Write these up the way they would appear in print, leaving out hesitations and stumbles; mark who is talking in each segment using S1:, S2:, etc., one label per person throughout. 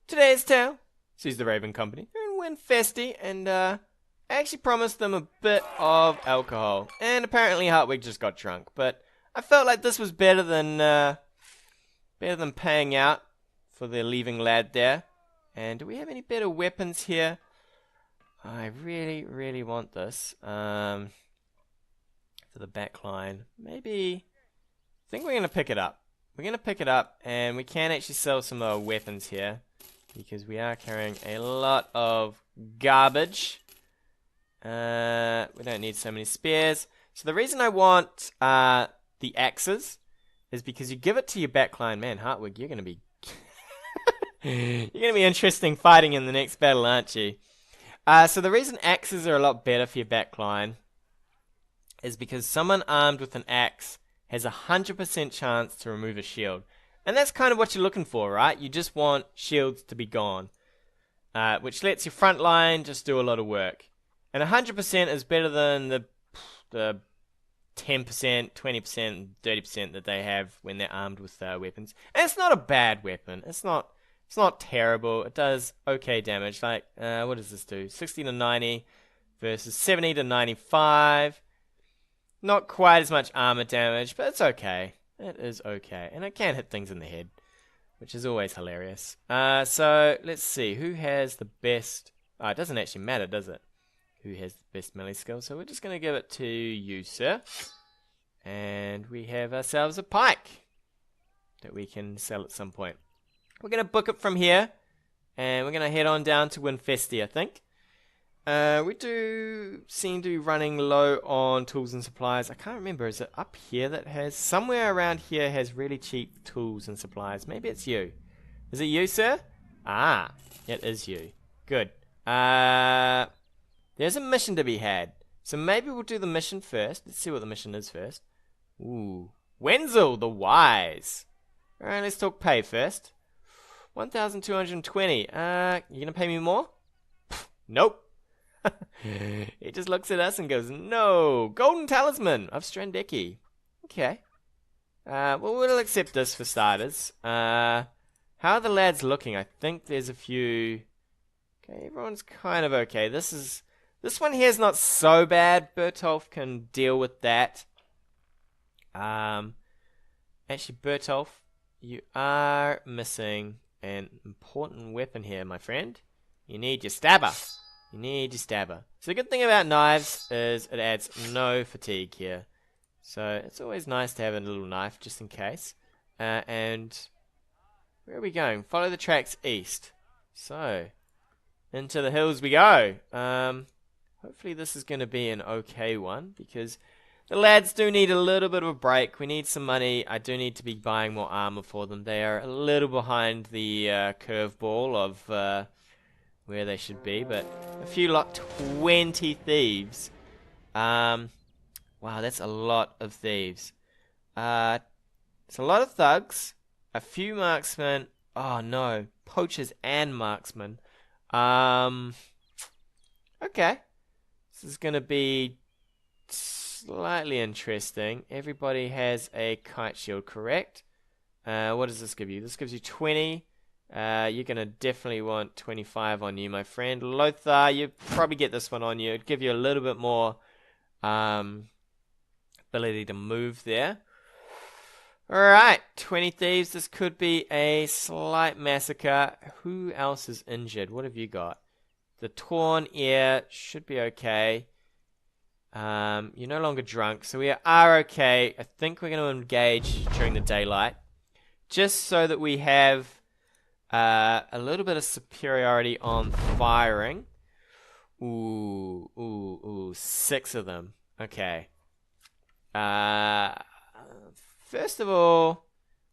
S1: Today's tale sees the Raven Company in Winfesty, and I actually promised them a bit of alcohol. And apparently Hartwig just got drunk, but I felt like this was better than paying out for the leaving lad there. And do we have any better weapons here? I really want this for the back line. Maybe, I think we're going to pick it up. We're going to pick it up, and we can actually sell some weapons here, because we are carrying a lot of garbage. We don't need so many spears. So the reason I want the axes is because you give it to your backline. Man, Hartwig, you're going to be you're going to be interesting fighting in the next battle, aren't you? So the reason axes are a lot better for your backline is because someone armed with an axe has a 100% chance to remove a shield. And that's kind of what you're looking for, right? You just want shields to be gone, which lets your front line just do a lot of work. And 100% is better than the 10%, 20%, 30% that they have when they're armed with weapons. And it's not a bad weapon. It's not terrible. It does okay damage. Like, what does this do? 60 to 90 versus 70 to 95. Not quite as much armor damage, but it's okay. It is okay. And it can hit things in the head, which is always hilarious. So, let's see. Who has the best... Oh, it doesn't actually matter, does it? Who has the best melee skill? So we're just going to give it to you, sir. And we have ourselves a pike that we can sell at some point. We're going to book it from here, and we're going to head on down to Winfesty, I think. We do seem to be running low on tools and supplies. I can't remember, is it up here that has... Somewhere around here has really cheap tools and supplies. Maybe it's you. Is it you, sir? Ah, it is you. Good. There's a mission to be had. So maybe we'll do the mission first. Let's see what the mission is first. Ooh. Wenzel the Wise. Alright, let's talk pay first. 1,220. You gonna pay me more? Nope. He just looks at us and goes, no. Golden Talisman of Strandeki. Okay. Well, we'll accept this for starters. How are the lads looking? I think there's a few... Okay, everyone's kind of okay. This one here is not so bad. Bertolf can deal with that. Actually, Bertolf, you are missing an important weapon here, my friend. You need your stabber. You need your stabber. So the good thing about knives is it adds no fatigue here. So it's always nice to have a little knife just in case. And where are we going? Follow the tracks east. So into the hills we go. Hopefully this is going to be an okay one, because the lads do need a little bit of a break. We need some money. I do need to be buying more armor for them. They are a little behind the curveball of where they should be, but a few 20 thieves. Wow, that's a lot of thieves. It's a lot of thugs, a few marksmen. Oh no, poachers and marksmen. Okay. This is going to be slightly interesting. Everybody has a kite shield, correct? What does this give you? This gives you 20. You're going to definitely want 25 on you, my friend. Lothar, you probably get this one on you. It'd give you a little bit more ability to move there. Alright, 20 thieves. This could be a slight massacre. Who else is injured? What have you got? The torn ear should be okay. You're no longer drunk, so we are okay. I think we're going to engage during the daylight, just so that we have a little bit of superiority on firing. Ooh, 6 of them. Okay. First of all,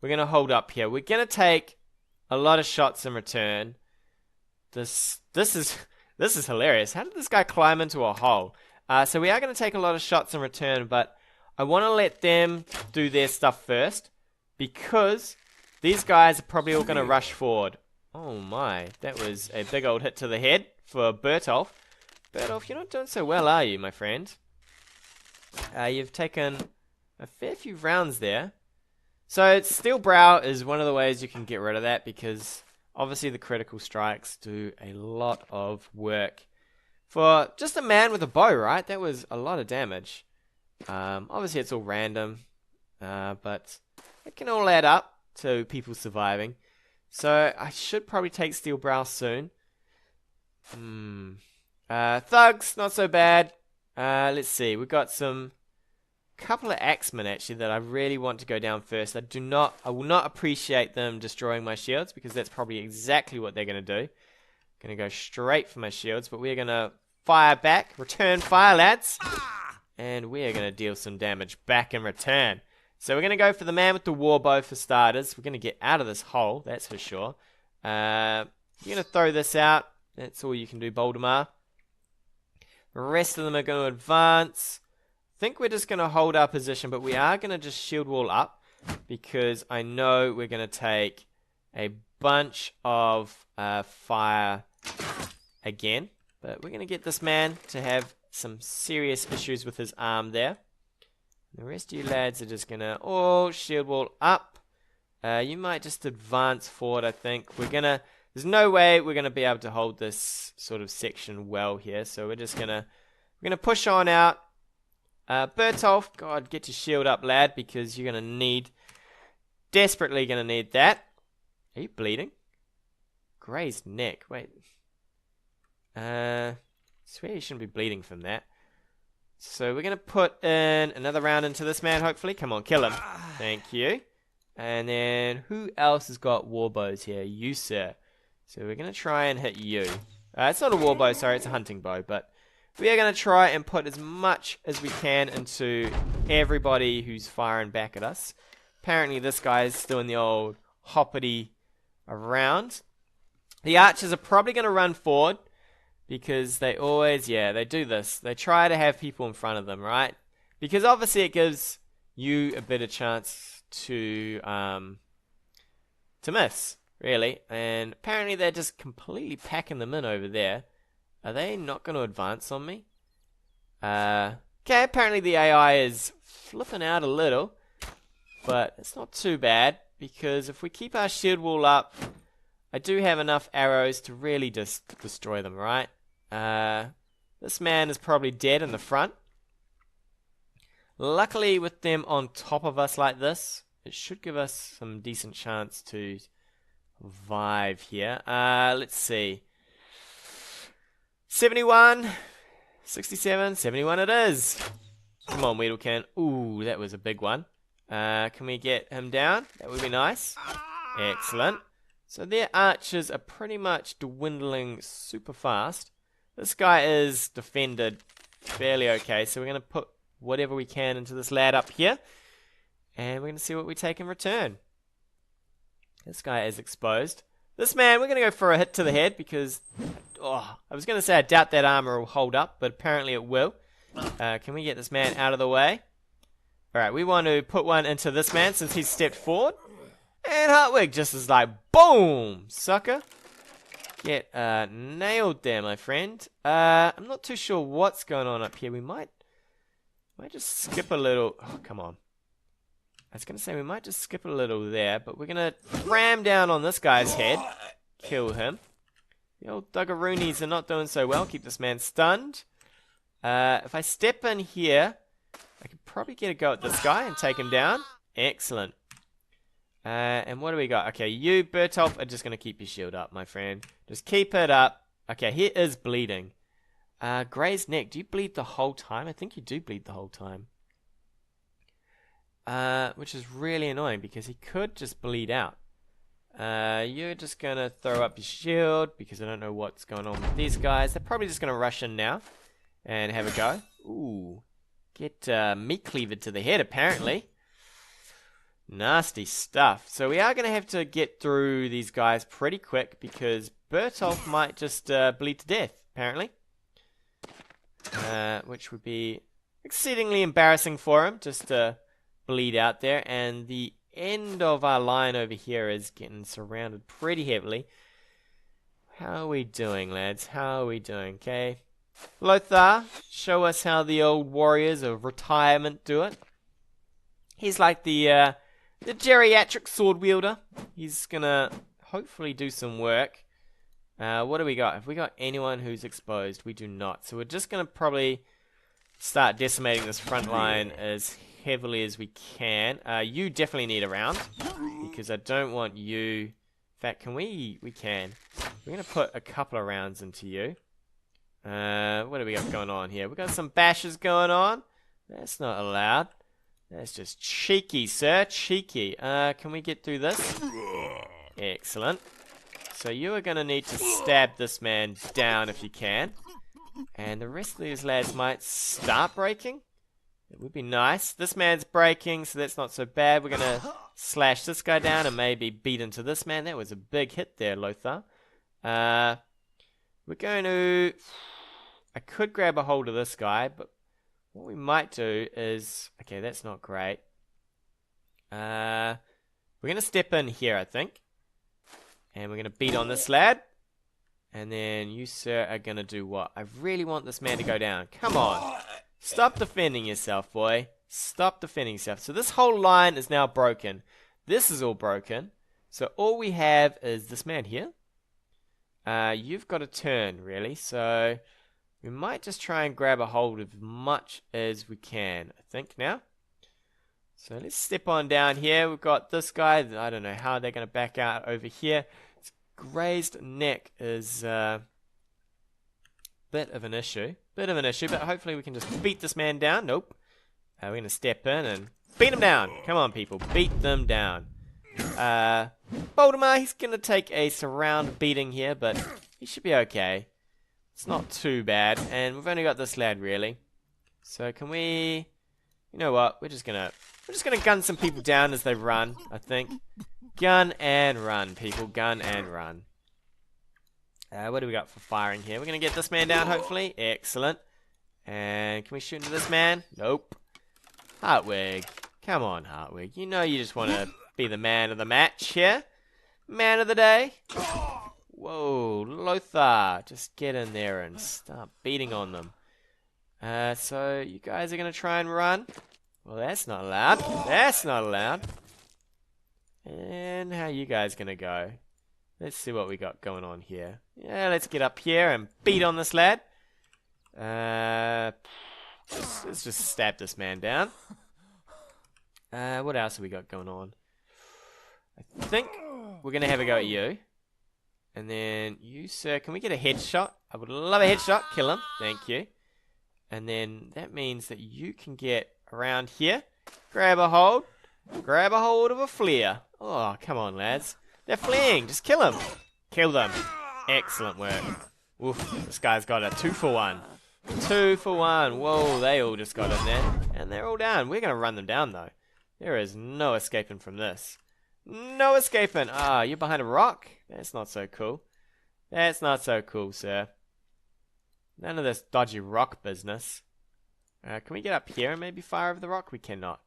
S1: we're going to hold up here. We're going to take a lot of shots in return. This is hilarious. How did this guy climb into a hole? So we are going to take a lot of shots in return, but I want to let them do their stuff first, because these guys are probably all going to rush forward. Oh my, that was a big old hit to the head for Bertolf. Bertolf, you're not doing so well, are you, my friend? You've taken a fair few rounds there. So Steel Brow is one of the ways you can get rid of that, because Obviously, the critical strikes do a lot of work. For just a man with a bow, right? That was a lot of damage. Obviously, it's all random. But it can all add up to people surviving. So, I should probably take Steel Brow soon. Thugs, not so bad. Let's see. We've got some couple of axemen actually that I really want to go down first. I will not appreciate them destroying my shields because that's probably exactly what they're going to do. Going to go straight for my shields, but we're going to fire back. Return fire, lads. And we're going to deal some damage back in return. So we're going to go for the man with the warbow for starters. We're going to get out of this hole, that's for sure. You're going to throw this out. That's all you can do, Boldemar. The rest of them are going to advance. I think we're just going to hold our position, but we are going to just shield wall up because I know we're going to take a bunch of fire again. But we're going to get this man to have some serious issues with his arm there. The rest of you lads are just going to all shield wall up. You might just advance forward, I think. There's no way we're going to be able to hold this sort of section well here. So we're just going to push on out. Bertolf, God, get your shield up, lad, because you're going to desperately going to need that. Are you bleeding? Grazed neck, wait. I swear you shouldn't be bleeding from that. So we're going to put in another round into this man, hopefully. Come on, kill him. Thank you. And then, who else has got warbows here? You, sir. So we're going to try and hit you. It's not a warbow, sorry, it's a hunting bow. But we are going to try and put as much as we can into everybody who's firing back at us. Apparently this guy is doing the old hoppity around. The archers are probably going to run forward. Because they always, they do this. They try to have people in front of them, right? Because obviously it gives you a better chance to miss, really. And apparently they're just completely packing them in over there. Are they not going to advance on me? Okay, apparently the AI is flipping out a little. But it's not too bad. Because if we keep our shield wall up, I do have enough arrows to really just destroy them, right? This man is probably dead in the front. Luckily, with them on top of us like this, it should give us some decent chance to survive here. Let's see. 71, 67, 71 it is. Come on, Weedlekin. Ooh, that was a big one. Can we get him down? That would be nice. Excellent. So their archers are pretty much dwindling super fast. This guy is defended fairly okay, so we're going to put whatever we can into this lad up here. And we're going to see what we take in return. This guy is exposed. This man, we're going to go for a hit to the head because... I was going to say I doubt that armor will hold up, but apparently it will. Can we get this man out of the way? Alright, we want to put one into this man since he's stepped forward. And Hartwig just is like, boom, sucker. Get nailed there, my friend. I'm not too sure what's going on up here. We might just skip a little. Oh, come on. I was going to say we might just skip a little there, but we're going to ram down on this guy's head. Kill him. The old Duggaroonies are not doing so well. Keep this man stunned. If I step in here, I could probably get a go at this guy and take him down. Excellent. And what do we got? Okay, you, Bertolf, are just going to keep your shield up, my friend. Just keep it up. Okay, he is bleeding. Grazed neck, do you bleed the whole time? I think you do bleed the whole time. Which is really annoying because he could just bleed out. You're just going to throw up your shield because I don't know what's going on with these guys. They're probably just going to rush in now and have a go. Ooh, get meat cleavered to the head apparently. Nasty stuff. So we are going to have to get through these guys pretty quick because Bertolf might just bleed to death, apparently. Which would be exceedingly embarrassing for him, just to bleed out there. And the end of our line over here is getting surrounded pretty heavily. How are we doing, lads? How are we doing? Okay. Lothar, show us how the old warriors of retirement do it. He's like the geriatric sword wielder. He's gonna hopefully do some work. What do we got? Have we got anyone who's exposed? We do not. So we're just going to probably start decimating this front line as heavily as we can. You definitely need a round, because I don't want you... In fact, can we... We can. We're going to put a couple of rounds into you. What do we got going on here? We got some bashes going on. That's not allowed. That's just cheeky, sir. Cheeky. Can we get through this? Excellent. So you are going to need to stab this man down if you can. And the rest of these lads might start breaking. It would be nice. This man's breaking, so that's not so bad. We're going to slash this guy down and maybe beat into this man. That was a big hit there, Lothar. We're going to... I could grab a hold of this guy, but what we might do is... Okay, that's not great. We're going to step in here, I think. And we're going to beat on this lad. And then you, sir, are going to do what? I really want this man to go down. Come on. Stop defending yourself, boy. Stop defending yourself. So this whole line is now broken. This is all broken. So all we have is this man here. You've got to turn, really. So we might just try and grab a hold of as much as we can, I think, now. So let's step on down here. We've got this guy. I don't know how they're going to back out over here. His grazed neck is a bit of an issue. But hopefully we can just beat this man down. Nope. We're going to step in and beat him down. Come on, people. Beat them down. Voldemar, he's going to take a surround beating here, but he should be okay. It's not too bad. And we've only got this lad, really. So can we... You know what? We're just gonna gun some people down as they run, I think. Gun and run, people. Gun and run. What do we got for firing here? We're gonna get this man down, hopefully. Excellent. And can we shoot into this man? Nope. Hartwig. Come on, Hartwig. You know you just want to be the man of the match here. Man of the day. Whoa, Lothar. Just get in there and start beating on them. So you guys are going to try and run. Well, that's not allowed. That's not allowed. And how are you guys going to go? Let's see what we got going on here. Yeah, let's get up here and beat on this lad. Let's just stab this man down. What else have we got going on? I think we're going to have a go at you. And then you, sir, can we get a headshot? I would love a headshot. Kill him. Thank you. And then that means that you can get around here. Grab a hold of a flea. Oh, come on, lads. They're fleeing. Just kill them. Kill them. Excellent work. Oof, this guy's got a 2-for-1. 2-for-1. Whoa, they all just got in there. And they're all down. We're going to run them down, though. There is no escaping from this. No escaping. Ah, you're behind a rock? That's not so cool. That's not so cool, sir. None of this dodgy rock business. Can we get up here and maybe fire over the rock? We cannot.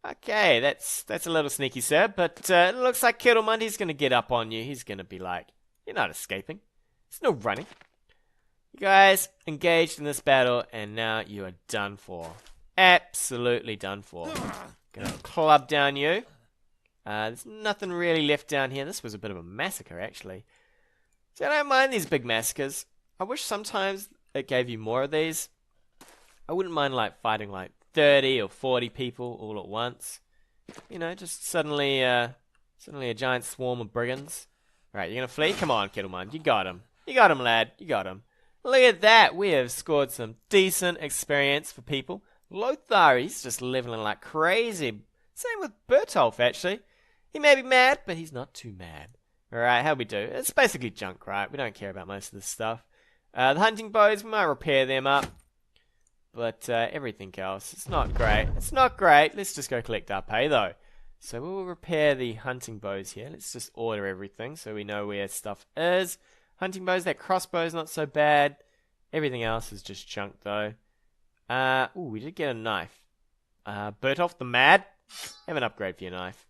S1: Okay, that's a little sneaky, sir. But it looks like Kettlemundy's going to get up on you. He's going to be like, you're not escaping. There's no running. You guys engaged in this battle, and now you are done for. Absolutely done for. Gonna club down you. There's nothing really left down here. This was a bit of a massacre, actually. So I don't mind these big massacres. I wish sometimes it gave you more of these. I wouldn't mind like fighting like 30 or 40 people all at once. You know, just suddenly a giant swarm of brigands. Right, you're gonna flee? Come on, Kettlemund. You got him. You got him, lad. You got him. Look at that. We have scored some decent experience for people. Lothar, he's just leveling like crazy. Same with Bertolf, actually. He may be mad, but he's not too mad. Alright, how we do? It's basically junk, right? We don't care about most of this stuff. The hunting bows, we might repair them up. But everything else, it's not great. It's not great. Let's just go collect our pay, though. So we'll repair the hunting bows here. Let's just order everything so we know where stuff is. Hunting bows, that crossbow's not so bad. Everything else is just junk, though. Ooh, we did get a knife. Bertolf the Mad, have an upgrade for your knife.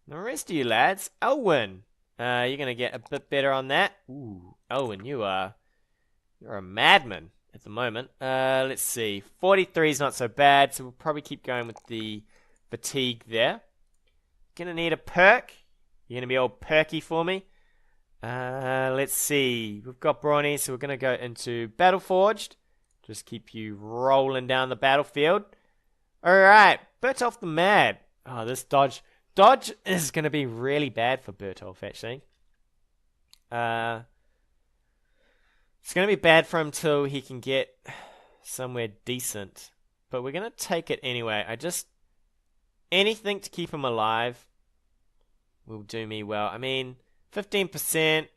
S1: And the rest of you lads, Elwyn, you're going to get a bit better on that. Ooh, Elwyn, you're a madman at the moment. Let's see, 43 is not so bad, so we'll probably keep going with the fatigue there. Gonna need a perk. You're going to be all perky for me. Let's see. We've got Brawny, so we're going to go into Battle Forged. Just keep you rolling down the battlefield. Alright, Bertolf the Mad. Oh, this dodge. Dodge is going to be really bad for Bertolf, actually. It's going to be bad for him till he can get somewhere decent. But we're going to take it anyway. Anything to keep him alive will do me well. I mean, 15%,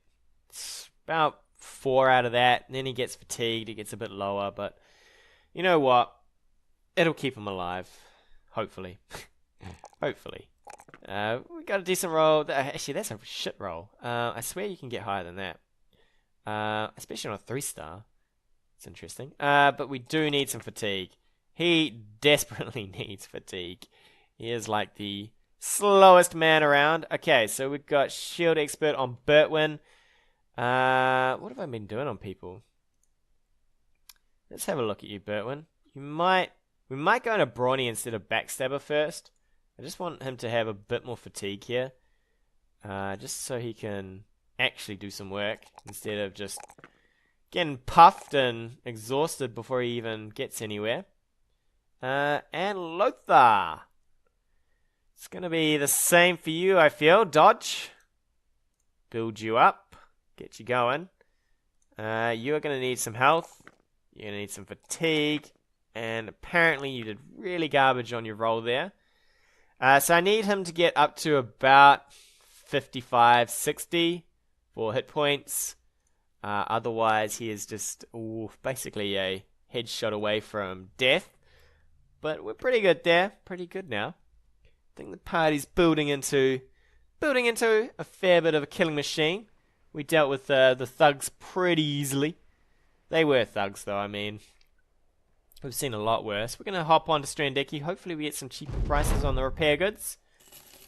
S1: it's about 4 out of that. And then he gets fatigued, it gets a bit lower. But you know what? It'll keep him alive. Hopefully. Hopefully. We got a decent roll. Actually, that's a shit roll. I swear you can get higher than that. Especially on a 3-star. It's interesting. But we do need some fatigue. He desperately needs fatigue. He is like the slowest man around. Okay, so we've got Shield Expert on Bertwin. What have I been doing on people? Let's have a look at you, Bertwin. We might go into Brawny instead of Backstabber first. I just want him to have a bit more fatigue here. Just so he can actually do some work instead of just getting puffed and exhausted before he even gets anywhere. And Lothar. It's going to be the same for you, I feel. Dodge. Build you up. Get you going. You're going to need some health. You're going to need some fatigue. And apparently you did really garbage on your roll there. So I need him to get up to about 55, 60 for hit points. Otherwise he is just basically a headshot away from death. But we're pretty good there. Pretty good now. I think the party's building into a fair bit of a killing machine. We dealt with the thugs pretty easily. They were thugs though, I mean. We've seen a lot worse. We're going to hop on to Strandeki. Hopefully we get some cheaper prices on the repair goods.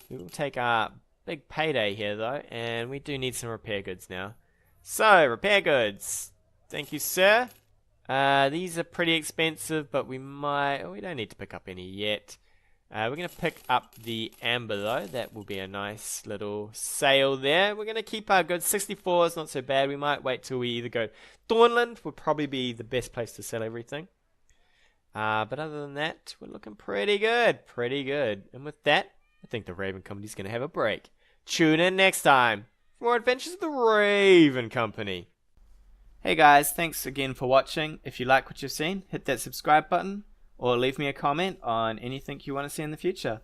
S1: We will take our big payday here though. And we do need some repair goods now. So, repair goods. Thank you, sir. These are pretty expensive, but we don't need to pick up any yet. We're going to pick up the amber though. That will be a nice little sale there. We're going to keep our goods. 64 is not so bad. We might wait till we either go Thornland would probably be the best place to sell everything. But other than that, we're looking pretty good. Pretty good. And with that, I think the Raven Company's going to have a break. Tune in next time for more Adventures of the Raven Company. Hey guys, thanks again for watching. If you like what you've seen, hit that subscribe button or leave me a comment on anything you want to see in the future.